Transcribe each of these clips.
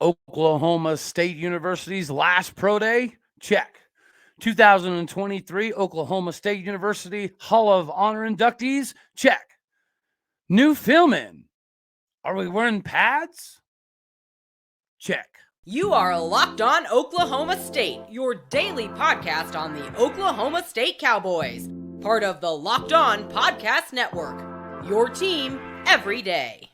Oklahoma State University's last pro day? Check. 2023 Oklahoma State University Hall of Honor inductees? Check. New film in. Are we wearing pads? Check. You are Locked On Oklahoma State, your daily podcast on the Oklahoma State Cowboys. Part of the Locked On Podcast Network. Your team every day.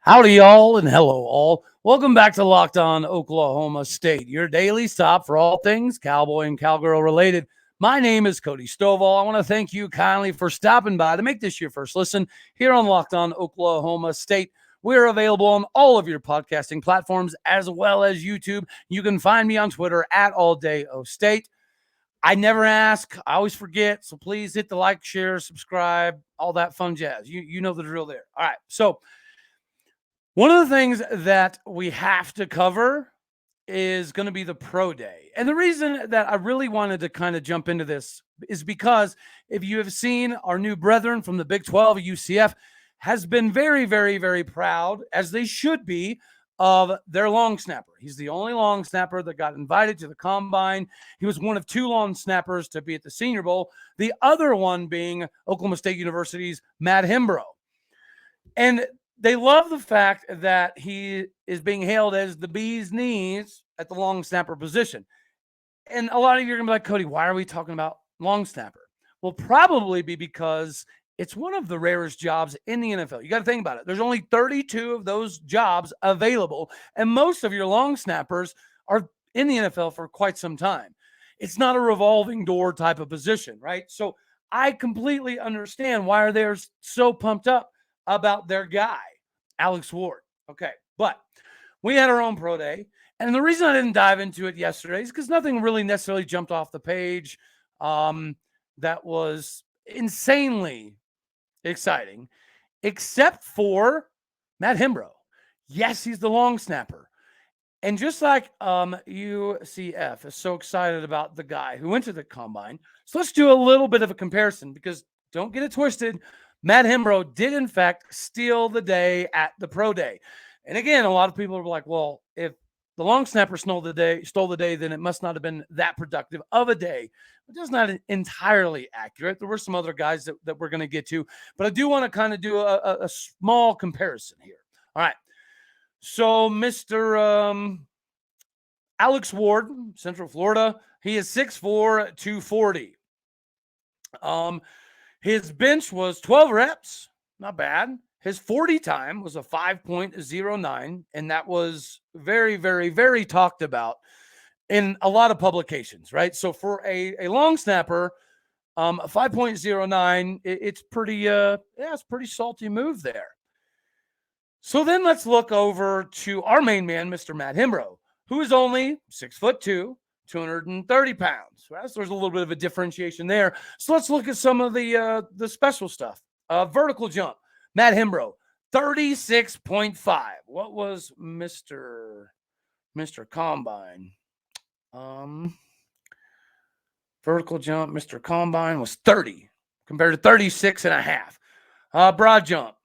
Howdy, y'all, and hello, all. Welcome back to Locked On Oklahoma State, your daily stop for all things Cowboy and Cowgirl related. My name is Cody Stovall. I want to thank you kindly for stopping by to make this your first listen here on Locked On Oklahoma State. We're available on all of your podcasting platforms as well as YouTube. You can find me on Twitter at AllDayOState. I never ask. I always forget. So please hit the like, share, subscribe, all that fun jazz. You know the drill there. All right. So one of the things that we have to cover is going to be the pro day. And the reason that I really wanted to kind of jump into this is because if you have seen our new brethren from the Big 12, UCF has been very, very, very proud, as they should be, of their long snapper. He's the only long snapper that got invited to the combine. He was one of two long snappers to be at the Senior Bowl, the other one being Oklahoma State University's Matt Hembrough. And they love the fact that he is being hailed as the bee's knees at the long snapper position. And a lot of you are going to be like, Cody, why are we talking about long snapper? Well, probably be because it's one of the rarest jobs in the NFL. You got to think about it. There's only 32 of those jobs available, and most of your long snappers are in the NFL for quite some time. It's not a revolving door type of position, right? So I completely understand why they're so pumped up about their guy, Alex Ward. Okay, but we had our own pro day, and the reason I didn't dive into it yesterday is because nothing really necessarily jumped off the page that was insanely exciting, except for Matt Hembrough. Yes, he's the long snapper. And just like UCF is so excited about the guy who went to the combine, so let's do a little bit of a comparison, because don't get it twisted, Matt Hembrough did, in fact, steal the day at the pro day. And again, a lot of people are like, well, if the long snapper stole the day, then it must not have been that productive of a day. But that's not entirely accurate. There were some other guys that we're going to get to. But I do want to kind of do a small comparison here. All right. So Mr. Alex Ward, Central Florida, he is 6'4", 240. His bench was 12 reps, not bad. His 40 time was a 5.09, and that was very, very, very talked about in a lot of publications, right? So for a long snapper, 5.09, it's pretty, it's pretty salty move there. So then let's look over to our main man, Mr. Matt Hembrough, who is only 6'2", 230 pounds. Right? So there's a little bit of a differentiation there. So let's look at some of the special stuff. Vertical jump. Matt Hembrough, 36.5. What was Mr. Combine? Vertical jump, Mr. Combine was 30 compared to 36 and a half. Broad jump.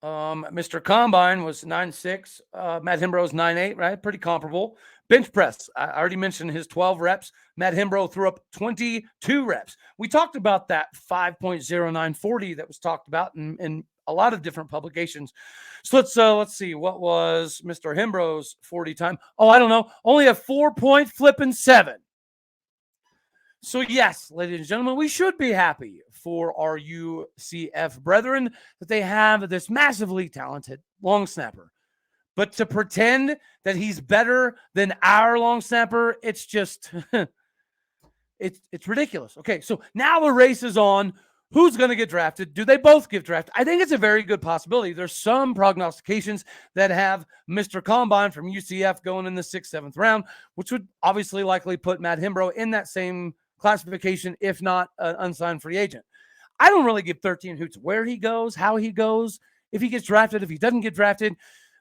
Mr. Combine was 9'6". Matt Hembrough was 9'8", right? Pretty comparable. Bench press. I already mentioned his 12 reps. Matt Hembrough threw up 22 reps. We talked about that 5.0940 that was talked about in a lot of different publications. So let's see. What was Mr. Hembrough's 40 time? Oh, I don't know. Only a 4.7. So yes, ladies and gentlemen, we should be happy for our UCF brethren that they have this massively talented long snapper. But to pretend that he's better than our long snapper, it's just, it's ridiculous. Okay, so now the race is on. Who's going to get drafted? Do they both get drafted? I think it's a very good possibility. There's some prognostications that have Mr. Combine from UCF going in the 6th, 7th round, which would obviously likely put Matt Hembrough in that same classification, if not an unsigned free agent. I don't really give 13 hoots where he goes, how he goes. if he gets drafted, if he doesn't get drafted,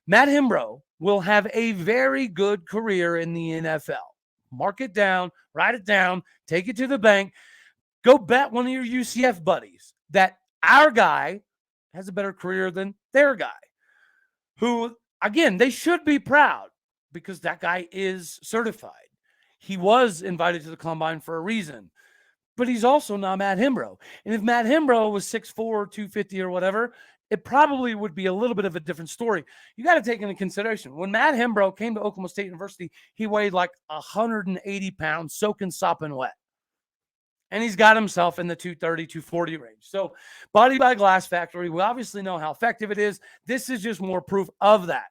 Matt Hembrough will have a very good career in the NFL. Mark it down, write it down, take it to the bank. Go bet one of your UCF buddies that our guy has a better career than their guy, who, again, they should be proud because that guy is certified. He was invited to the combine for a reason, but he's also not Matt Hembrough. And if Matt Hembrough was 6'4", 250 or whatever, it probably would be a little bit of a different story. You got to take into consideration, when Matt Hembrough came to Oklahoma State University, he weighed like 180 pounds, soaking, sopping wet. And he's got himself in the 230, 240 range. So Body by Glass Factory, we obviously know how effective it is. This is just more proof of that.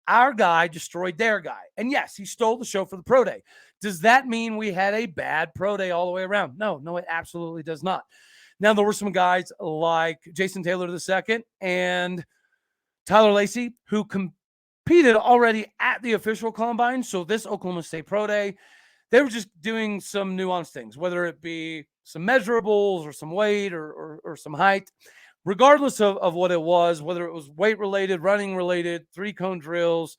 Our guy destroyed their guy. And yes, he stole the show for the pro day. Does that mean we had a bad pro day all the way around? No, it absolutely does not. Now, there were some guys like Jason Taylor II and Tyler Lacy who competed already at the official combine. So this Oklahoma State pro day, they were just doing some nuanced things, whether it be some measurables or some weight or some height. Regardless of what it was, whether it was weight related, running related, 3-cone drills,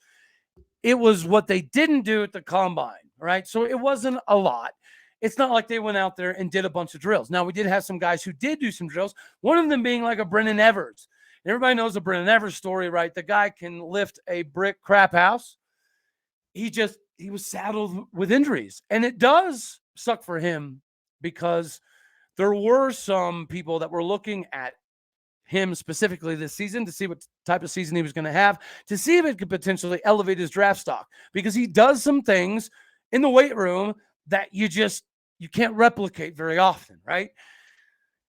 it was what they didn't do at the combine, right? So it wasn't a lot. It's not like they went out there and did a bunch of drills. Now, we did have some guys who did do some drills, one of them being like a Brendon Evers. Everybody knows the Brendon Evers story, right? The guy can lift a brick crap house. He was saddled with injuries, and it does suck for him because there were some people that were looking at him specifically this season to see what type of season he was going to have, to see if it could potentially elevate his draft stock, because he does some things in the weight room that you can't replicate very often, right?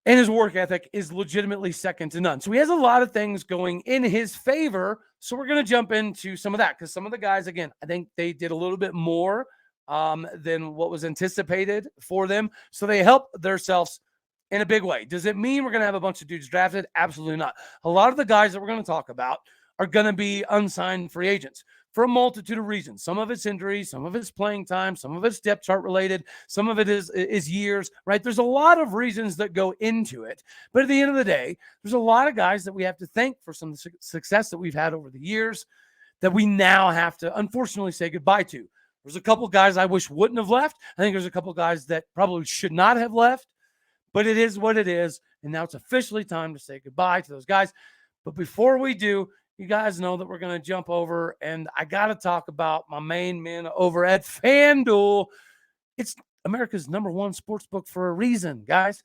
And his work ethic is legitimately second to none. So he has a lot of things going in his favor. So we're going to jump into some of that, because some of the guys, again, I think they did a little bit more than what was anticipated for them. So they helped themselves in a big way. Does it mean we're going to have a bunch of dudes drafted? Absolutely not. A lot of the guys that we're going to talk about are going to be unsigned free agents for a multitude of reasons. Some of it's injuries, some of it's playing time, some of it's depth chart related, some of it is years, right? There's a lot of reasons that go into it. But at the end of the day, there's a lot of guys that we have to thank for some success that we've had over the years that we now have to unfortunately say goodbye to. There's a couple guys I wish wouldn't have left. I think there's a couple guys that probably should not have left. But it is what it is, and now it's officially time to say goodbye to those guys. But before we do, you guys know that we're going to jump over, and I got to talk about my main men over at FanDuel. It's America's #1 sports book for a reason, guys.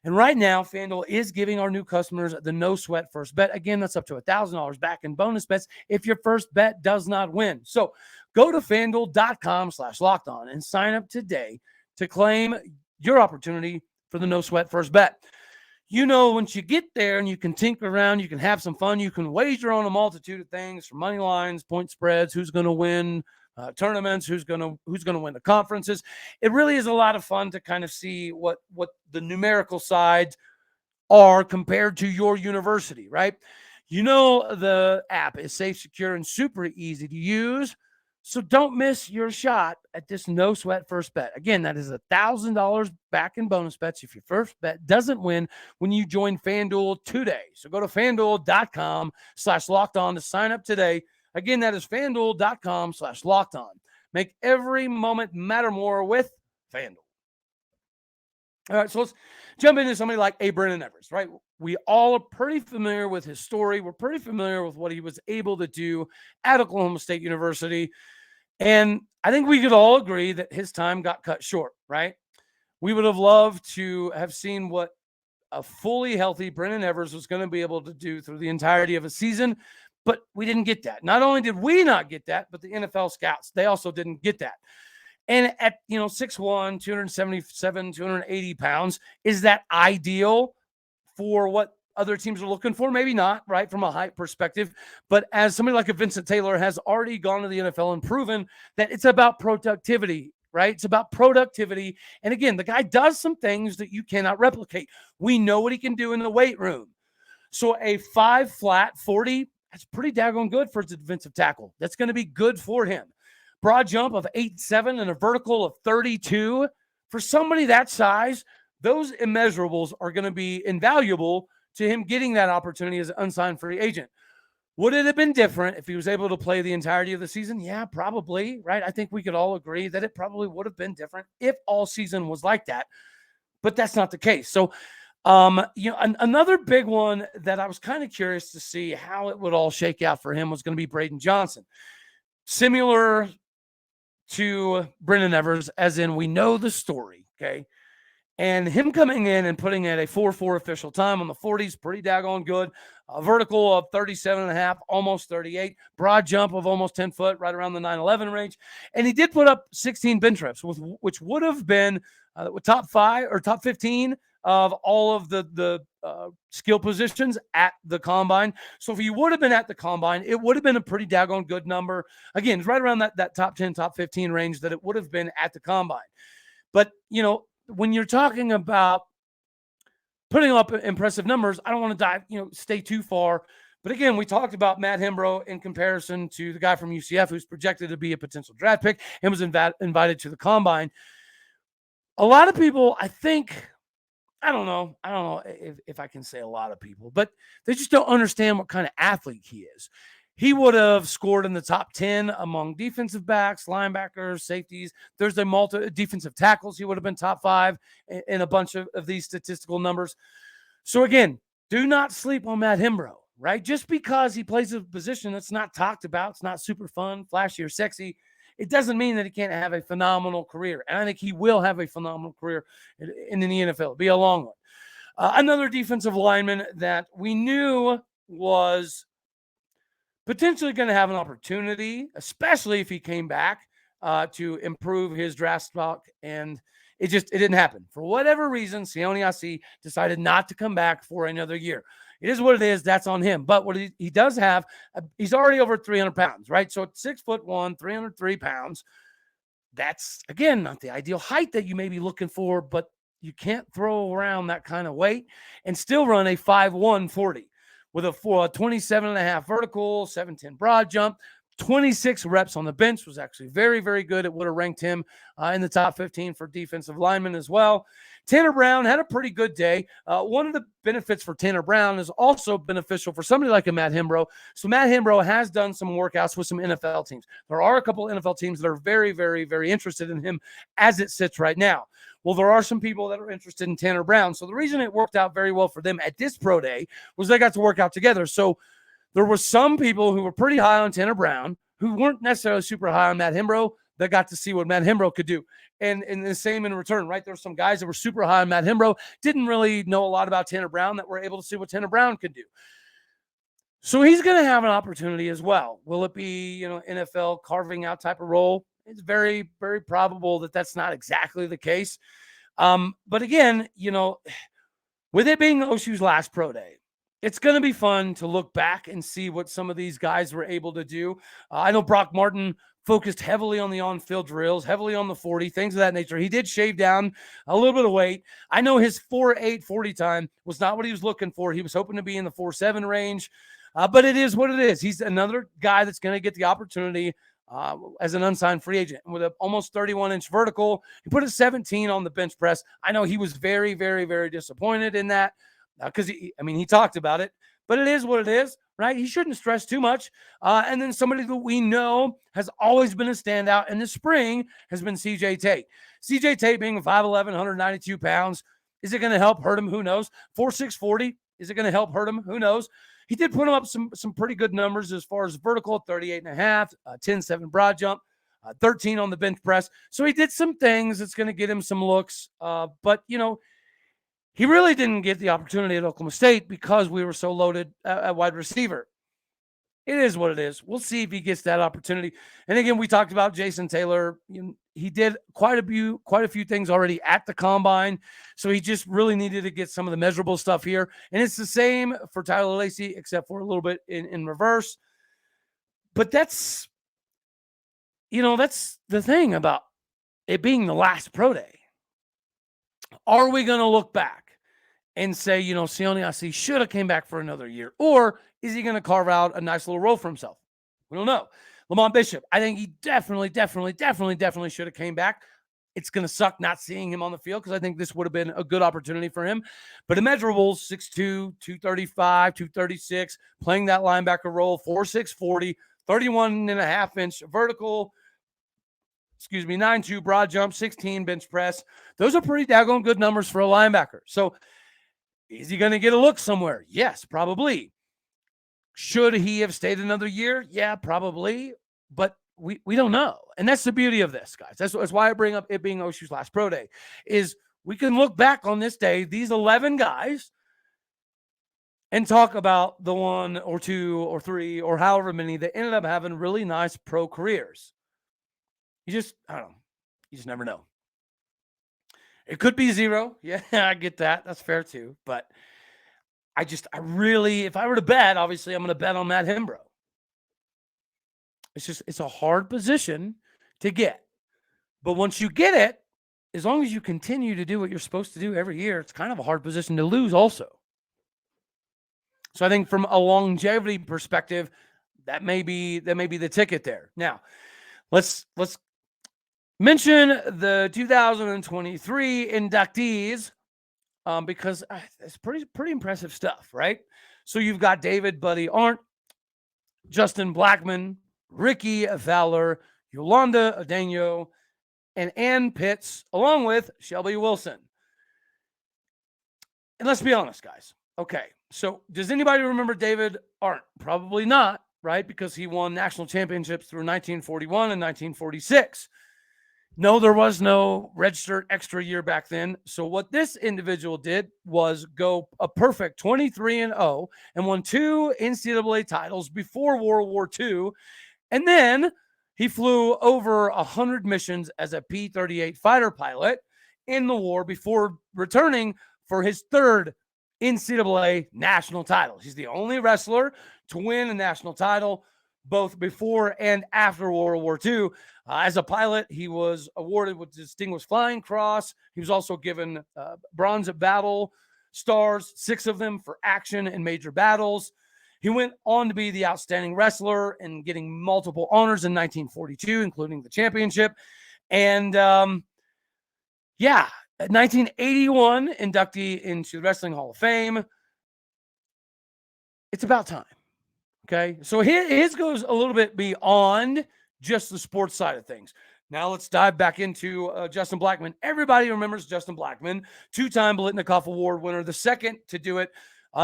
And right now, FanDuel is giving our new customers the no-sweat first bet. Again, that's up to $1,000 back in bonus bets if your first bet does not win. So go to FanDuel.com/lockedon and sign up today to claim your opportunity for the no-sweat first bet. You know, once you get there and you can tinker around, you can have some fun, you can wager on a multitude of things, from money lines, point spreads, who's going to win tournaments, who's going to win the conferences. It really is a lot of fun to kind of see what the numerical sides are compared to your university, right? You know, the app is safe, secure, and super easy to use. So don't miss your shot at this no-sweat first bet. Again, that is $1,000 back in bonus bets if your first bet doesn't win when you join FanDuel today. So go to FanDuel.com/lockedon to sign up today. Again, that is FanDuel.com/lockedon. Make every moment matter more with FanDuel. All right, so let's jump into somebody like Brendon Evers, right? We all are pretty familiar with his story. We're pretty familiar with what he was able to do at Oklahoma State University. And I think we could all agree that his time got cut short, right? We would have loved to have seen what a fully healthy Brendon Evers was going to be able to do through the entirety of a season, but we didn't get that. Not only did we not get that, but the NFL scouts, they also didn't get that. And at, 6'1", 277, 280 pounds, is that ideal for what other teams are looking for? Maybe not, right, from a height perspective. But as somebody like a Vincent Taylor has already gone to the NFL and proven that it's about productivity, right? It's about productivity. And again, the guy does some things that you cannot replicate. We know what he can do in the weight room. So a 5 flat 40, that's pretty daggone good for a defensive tackle. That's going to be good for him. Broad jump of 8'7" and a vertical of 32. For somebody that size, those immeasurables are going to be invaluable to him getting that opportunity as an unsigned free agent. Would it have been different if he was able to play the entirety of the season? Yeah, probably, right? I think we could all agree that it probably would have been different if all season was like that, but that's not the case. So, another big one that I was kind of curious to see how it would all shake out for him was going to be Braydon Johnson. Similar to Brendon Evers, as in we know the story, okay? And him coming in and putting in a 4.4 official time on the 40s, pretty daggone good. A vertical of 37.5, almost 38. Broad jump of almost 10 foot, right around the 9/11 range. And he did put up 16 bench reps, which would have been top 5 or top 15 of all of the skill positions at the combine. So if he would have been at the combine, it would have been a pretty daggone good number. Again, it's right around that top 10, top 15 range that it would have been at the combine. But, when you're talking about putting up impressive numbers, I don't want to stay too far. But again, we talked about Matt Hembrough in comparison to the guy from UCF who's projected to be a potential draft pick and was invited to the combine. A lot of people, I think, I don't know if I can say a lot of people, but they just don't understand what kind of athlete he is. He would have scored in the top 10 among defensive backs, linebackers, safeties. There's a defensive tackles. He would have been top 5 in a bunch of these statistical numbers. So again, do not sleep on Matt Hembrough, right? Just because he plays a position that's not talked about, it's not super fun, flashy, or sexy, it doesn't mean that he can't have a phenomenal career. And I think he will have a phenomenal career in the NFL. It'll be a long one. Another defensive lineman that we knew was potentially going to have an opportunity, especially if he came back to improve his draft stock. And it didn't happen. For whatever reason, Sione Asi decided not to come back for another year. It is what it is. That's on him. But what he does have, he's already over 300 pounds, right? So at 6'1", 303 pounds, that's, again, not the ideal height that you may be looking for, but you can't throw around that kind of weight and still run a 5'1" 40. With a 27.5 vertical, 7'10" broad jump, 26 reps on the bench was actually very, very good. It would have ranked him in the top 15 for defensive linemen as well. Tanner Brown had a pretty good day. One of the benefits for Tanner Brown is also beneficial for somebody like a Matt Hembrough. So Matt Hembrough has done some workouts with some NFL teams. There are a couple of NFL teams that are very, very, very interested in him as it sits right now. Well, there are some people that are interested in Tanner Brown. So the reason it worked out very well for them at this pro day was they got to work out together. So there were some people who were pretty high on Tanner Brown who weren't necessarily super high on Matt Hembrough that got to see what Matt Hembrough could do. And the same in return, right? There were some guys that were super high on Matt Hembrough, didn't really know a lot about Tanner Brown, that were able to see what Tanner Brown could do. So he's going to have an opportunity as well. Will it be, NFL carving out type of role? It's very, very probable that that's not exactly the case. But again, with it being OSU's last pro day, it's going to be fun to look back and see what some of these guys were able to do. I know Brock Martin focused heavily on the on-field drills, heavily on the 40, things of that nature. He did shave down a little bit of weight. I know his 4.8 40 time was not what he was looking for. He was hoping to be in the 4.7 range, but it is what it is. He's another guy that's going to get the opportunity as an unsigned free agent with an almost 31-inch vertical. He put a 17 on the bench press. I know he was very, very, very disappointed in that because he talked about it, but it is what it is, right? He shouldn't stress too much. And then somebody that we know has always been a standout in the spring has been CJ Tate. CJ Tate being 5'11", 192 pounds. Is it going to help hurt him? Who knows? 4.6 40. Is it going to help hurt him? Who knows? He did put him up some pretty good numbers as far as vertical, 38.5, 10.7 broad jump, 13 on the bench press. So he did some things that's going to get him some looks. But, he really didn't get the opportunity at Oklahoma State because we were so loaded at wide receiver. It is what it is. We'll see if he gets that opportunity. And again, we talked about Jason Taylor. He did quite a few things already at the combine. So he just really needed to get some of the measurable stuff here. And it's the same for Tyler Lacy, except for a little bit in reverse. But that's the thing about it being the last pro day. Are we going to look back and say, Sione Asi should have came back for another year? Or is he going to carve out a nice little role for himself? We don't know. Lamont Bishop, I think he definitely should have came back. it's going to suck not seeing him on the field because I think this would have been a good opportunity for him. But immeasurables, 6'2", 235, 236, playing that linebacker role, 4'6", 40, 31.5-inch vertical, 9'2", broad jump, 16 bench press. Those are pretty daggone good numbers for a linebacker. So is he going to get a look somewhere? Yes, probably. Should he have stayed another year? Yeah, probably. But we don't know. And that's the beauty of this, guys. That's why I bring up it being OSU's last pro day, is we can look back on this day, these 11 guys, and talk about the 1 or 2 or 3 or however many that ended up having really nice pro careers. I don't know. You just never know. It could be 0. Yeah, I get that. That's fair too. But I really, if I were to bet, obviously I'm going to bet on Matt Hembrough. It's a hard position to get. But once you get it, as long as you continue to do what you're supposed to do every year, it's kind of a hard position to lose also. So I think from a longevity perspective, that may be the ticket there. Now, let's mention the 2023 inductees because it's pretty impressive stuff, right? So you've got David Buddy Arndt, Justin Blackmon, Rickie Fowler, Yolanda Odenyo, and Ann Pitts, along with Shelby Wilson. And let's be honest, guys. Okay, so does anybody remember David Arndt? Probably not, right? Because he won national championships through 1941 and 1946. No, there was no registered extra year back then. So what this individual did was go a perfect 23-0 and won 2 NCAA titles before World War II. And then he flew over 100 missions as a P-38 fighter pilot in the war before returning for his 3rd NCAA national title. He's the only wrestler to win a national title both before and after World War II. As a pilot, he was awarded with the Distinguished Flying Cross. He was also given Bronze Battle Stars, 6 of them for action in major battles. He went on to be the outstanding wrestler and getting multiple honors in 1942, including the championship. And 1981 inductee into the Wrestling Hall of Fame. It's about time. Okay, so his goes a little bit beyond just the sports side of things. Now let's dive back into Justin Blackmon. Everybody remembers Justin Blackmon, 2-time Biletnikoff Award winner, the second to do it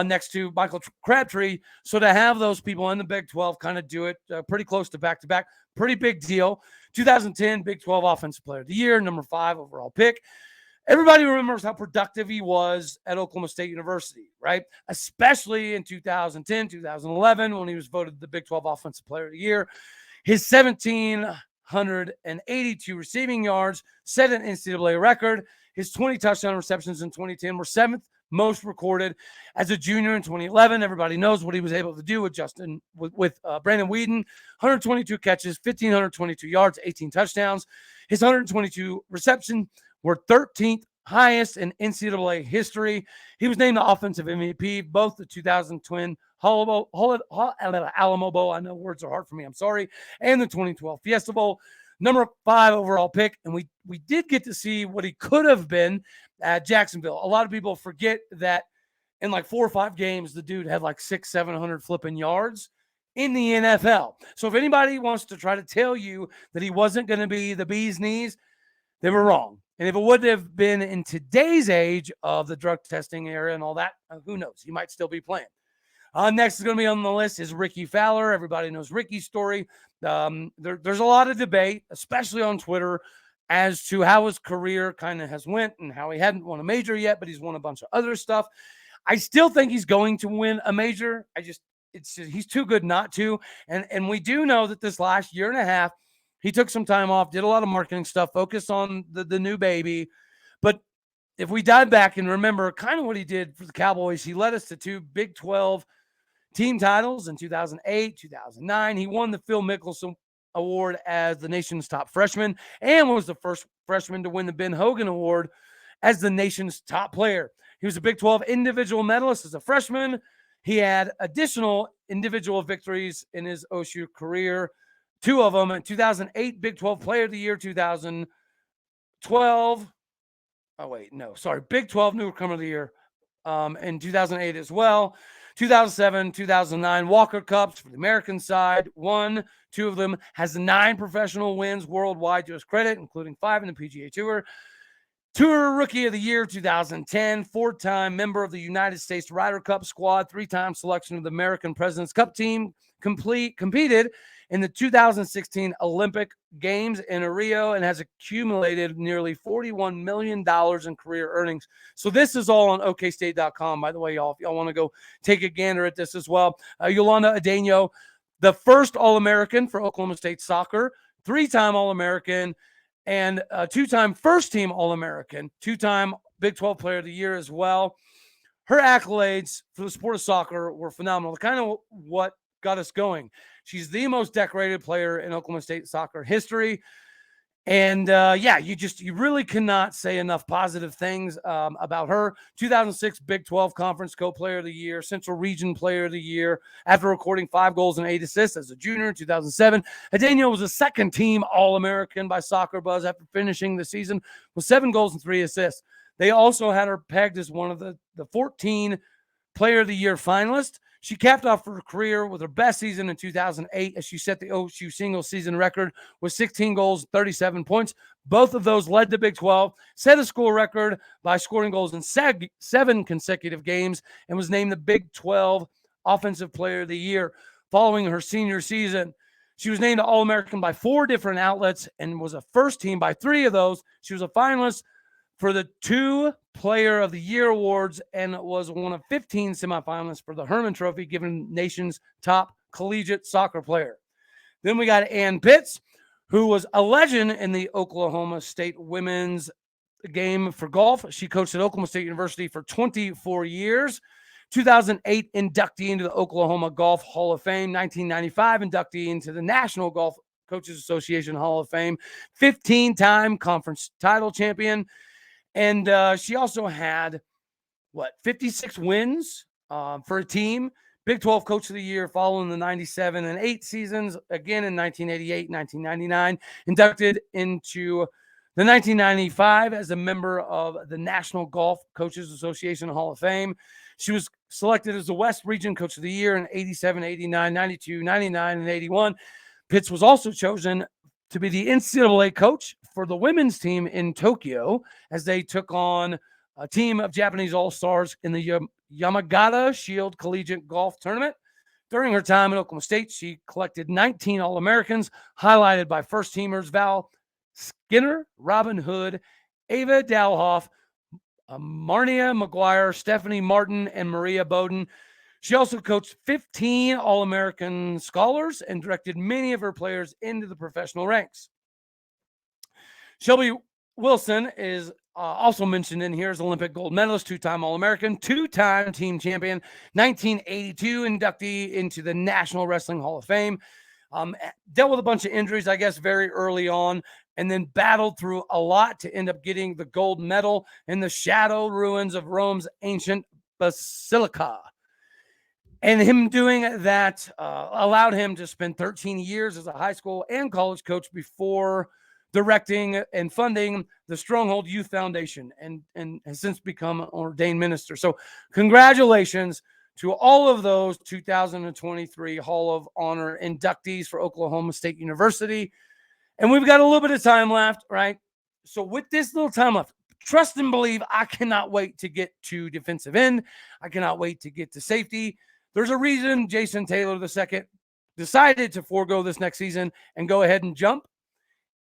next to Michael Crabtree. So to have those people in the Big 12 kind of do it pretty close to back-to-back, pretty big deal. 2010 Big 12 Offensive Player of the Year, number 5 overall pick. Everybody remembers how productive he was at Oklahoma State University, right? Especially in 2010, 2011, when he was voted the Big 12 Offensive Player of the Year. His 1,782 receiving yards set an NCAA record. His 20 touchdown receptions in 2010 were 7th most recorded. As a junior in 2011, everybody knows what he was able to do with Brandon Weeden. 122 catches, 1,522 yards, 18 touchdowns. His 122 reception were 13th highest in NCAA history. He was named the offensive MVP, both the 2010 Alamo Bowl. I know words are hard for me. I'm sorry. And the 2012 Fiesta Bowl. Number 5 overall pick. And we did get to see what he could have been at Jacksonville. A lot of people forget that in like 4 or 5 games, the dude had like 600-700 flipping yards in the NFL. So if anybody wants to try to tell you that he wasn't going to be the bee's knees, they were wrong. And if it would have been in today's age of the drug testing era and all that, who knows? He might still be playing. Next is going to be on the list is Rickie Fowler. Everybody knows Rickie's story. There's a lot of debate, especially on Twitter, as to how his career kind of has went and how he hadn't won a major yet, but he's won a bunch of other stuff. I still think he's going to win a major. He's too good not to. And we do know that this last year and a half, he took some time off, did a lot of marketing stuff, focused on the new baby. But if we dive back and remember kind of what he did for the Cowboys, he led us to 2 Big 12 team titles in 2008, 2009. He won the Phil Mickelson Award as the nation's top freshman and was the first freshman to win the Ben Hogan Award as the nation's top player. He was a Big 12 individual medalist as a freshman. He had additional individual victories in his OSU career, 2 of them in 2008 Big 12 Player of the Year, 2012 12. Big 12 newcomer of the year in 2008 as well. 2007, 2009 Walker Cups for the American side. Two of them, has 9 professional wins worldwide to his credit, including 5 in the PGA Tour. Tour Rookie of the Year 2010, 4-time member of the United States Ryder Cup squad, 3-time selection of the American President's Cup team, competed in the 2016 Olympic Games in Rio, and has accumulated nearly $41 million in career earnings. So this is all on okstate.com, by the way, y'all. If y'all want to go take a gander at this as well. Yolanda Odenyo, the first All-American for Oklahoma State soccer, 3-time All-American, and a 2-time first-team All-American, 2-time Big 12 Player of the Year as well. Her accolades for the sport of soccer were phenomenal. Kind of what got us going. She's the most decorated player in Oklahoma State soccer history. And you really cannot say enough positive things about her. 2006 Big 12 Conference Co-Player of the Year, Central Region Player of the Year, after recording 5 goals and 8 assists as a junior in 2007. Odenyo was a second-team All-American by Soccer Buzz after finishing the season with 7 goals and 3 assists. They also had her pegged as one of the 14 Player of the Year finalists. She capped off her career with her best season in 2008 as she set the OSU single season record with 16 goals, 37 points. Both of those led the Big 12, set a school record by scoring goals in 7 consecutive games, and was named the Big 12 Offensive Player of the Year following her senior season. She was named an All-American by 4 different outlets and was a first team by 3 of those. She was a finalist for the 2 Player of the Year awards and was one of 15 semifinalists for the Herman Trophy, given nation's top collegiate soccer player. Then we got Ann Pitts, who was a legend in the Oklahoma State women's game for golf. She coached at Oklahoma State University for 24 years. 2008 inductee into the Oklahoma Golf Hall of Fame. 1995 inductee into the National Golf Coaches Association Hall of Fame. 15-time conference title champion. And she also had, 56 wins for a team. Big 12 Coach of the Year following the 97 and 8 seasons, again in 1988, 1999. Inducted into the 1995 as a member of the National Golf Coaches Association Hall of Fame. She was selected as the West Region Coach of the Year in 87, 89, 92, 99, and 81. Pitts was also chosen to be the NCAA coach for the women's team in Tokyo as they took on a team of Japanese all-stars in the Yamagata Shield Collegiate Golf Tournament. During her time at Oklahoma State, she collected 19 All-Americans, highlighted by first-teamers Val Skinner, Robin Hood, Ava Dalhoff, Marnia McGuire, Stephanie Martin, and Maria Bowden. She also coached 15 All-American scholars and directed many of her players into the professional ranks. Shelby Wilson is also mentioned in here as Olympic gold medalist, 2-time All-American, 2-time team champion, 1982 inductee into the National Wrestling Hall of Fame. Dealt with a bunch of injuries, I guess, very early on, and then battled through a lot to end up getting the gold medal in the shadow ruins of Rome's ancient basilica. And him doing that allowed him to spend 13 years as a high school and college coach before directing and funding the Stronghold Youth Foundation, and has since become an ordained minister. So congratulations to all of those 2023 Hall of Honor inductees for Oklahoma State University. And we've got a little bit of time left, right? So with this little time left, trust and believe, I cannot wait to get to defensive end. I cannot wait to get to safety. There's a reason Jason Taylor II decided to forego this next season and go ahead and jump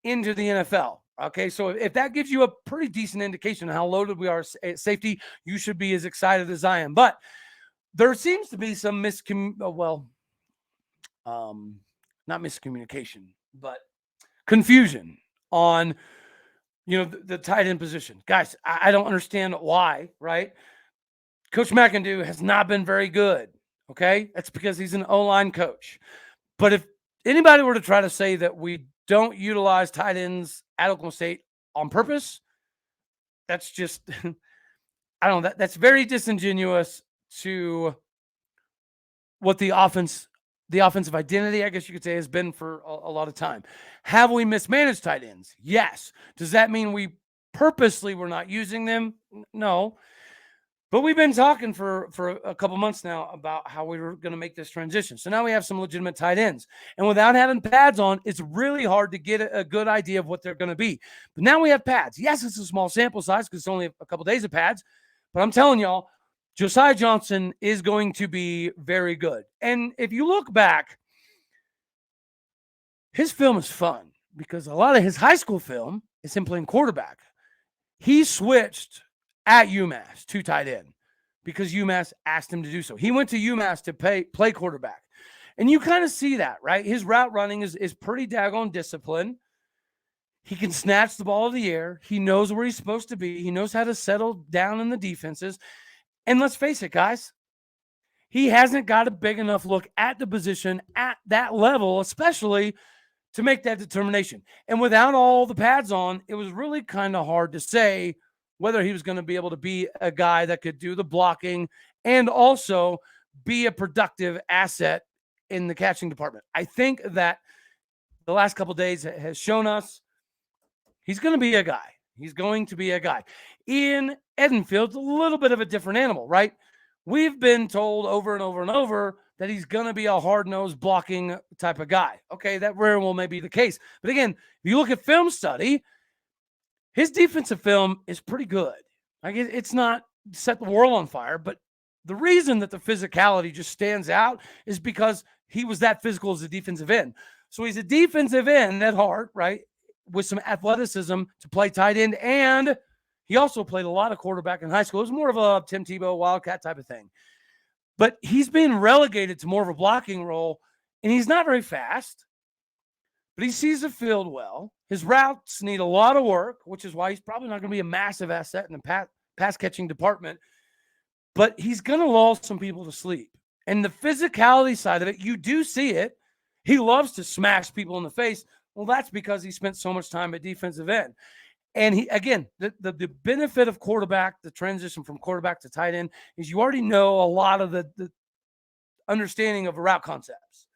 into the NFL. Okay, so if that gives you a pretty decent indication of how loaded we are at safety, you should be as excited as I am. But there seems to be some not miscommunication, but confusion on, the tight end position. Guys, I don't understand why, right? Coach McIndoe has not been very good, okay? That's because he's an O-line coach. But if anybody were to try to say that we don't utilize tight ends at Oklahoma State on purpose, that's just, I don't know, that's very disingenuous to what the offensive identity, I guess you could say, has been for a lot of time. Have we mismanaged tight ends? Yes. Does that mean we purposely we're not using them. No. But we've been talking for a couple months now about how we were going to make this transition. So now we have some legitimate tight ends. And without having pads on, it's really hard to get a good idea of what they're going to be. But now we have pads. Yes, it's a small sample size because it's only a couple days of pads. But I'm telling y'all, Josiah Johnson is going to be very good. And if you look back, his film is fun because a lot of his high school film is him playing quarterback. He switched at UMass to tight end because UMass asked him to do so. He went to UMass to play quarterback. And you kind of see that, right? His route running is pretty daggone disciplined. He can snatch the ball in the air. He knows where he's supposed to be. He knows how to settle down in the defenses. And let's face it, guys, he hasn't got a big enough look at the position at that level, especially to make that determination. And without all the pads on, it was really kind of hard to say whether he was going to be able to be a guy that could do the blocking and also be a productive asset in the catching department. I think that the last couple of days has shown us he's going to be a guy. He's going to be a guy. Ian Edenfield's a little bit of a different animal, right? We've been told over and over and over that he's going to be a hard-nosed blocking type of guy. Okay, that very well may be the case. But again, if you look at film study, his defensive film is pretty good. Like it's not set the world on fire, but the reason that the physicality just stands out is because he was that physical as a defensive end. So he's a defensive end at heart, right, with some athleticism to play tight end, and he also played a lot of quarterback in high school. It was more of a Tim Tebow Wildcat type of thing. But he's been relegated to more of a blocking role, and he's not very fast, but he sees the field well. His routes need a lot of work, which is why he's probably not going to be a massive asset in the pass-catching department. But he's going to lull some people to sleep. And the physicality side of it, you do see it. He loves to smash people in the face. Well, that's because he spent so much time at defensive end. And he, again, the benefit of quarterback, the transition from quarterback to tight end, is you already know a lot of the understanding of route concepts.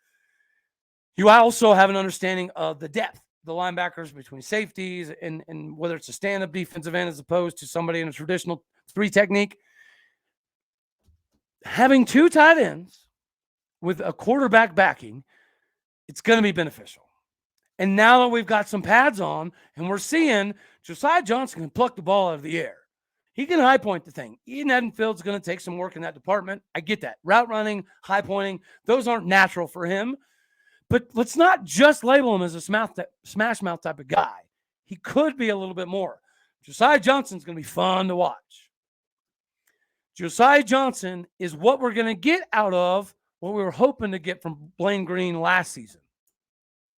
You also have an understanding of the depth, the linebackers between safeties, and whether it's a stand-up defensive end as opposed to somebody in a traditional 3 technique. Having 2 tight ends with a quarterback backing, it's going to be beneficial. And now that we've got some pads on and we're seeing Josiah Johnson can pluck the ball out of the air. He can high point the thing. Ian Edenfield's going to take some work in that department. I get that. Route running, high pointing, those aren't natural for him. But let's not just label him as a smash mouth type of guy. He could be a little bit more. Josiah Johnson's going to be fun to watch. Josiah Johnson is what we're going to get out of what we were hoping to get from Blaine Green last season.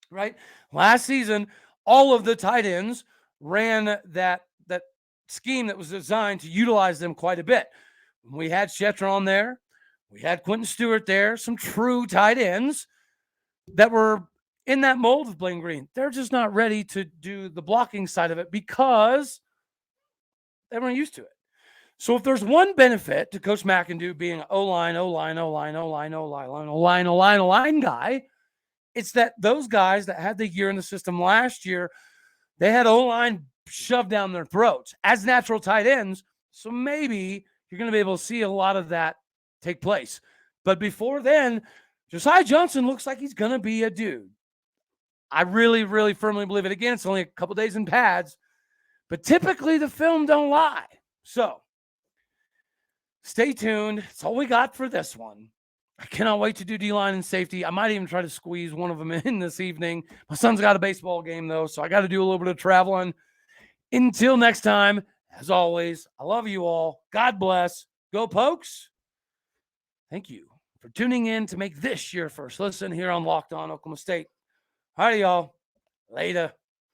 Right? Last season, all of the tight ends ran that scheme that was designed to utilize them quite a bit. We had Shetron there. We had Quentin Stewart there, some true tight ends that were in that mold of Blaine Green. They're just not ready to do the blocking side of it because they weren't used to it. So if there's one benefit to Coach McIndoe being an O-line guy, it's that those guys that had the year in the system last year, they had O-line shoved down their throats as natural tight ends. So maybe you're going to be able to see a lot of that take place. But before then, Josiah Johnson looks like he's going to be a dude. I really, really firmly believe it. Again, it's only a couple days in pads, but typically the film don't lie. So stay tuned. That's all we got for this one. I cannot wait to do D-line and safety. I might even try to squeeze one of them in this evening. My son's got a baseball game, though, so I got to do a little bit of traveling. Until next time, as always, I love you all. God bless. Go Pokes. Thank you for tuning in to make this your first listen here on Locked On Oklahoma State. All right, y'all. Later.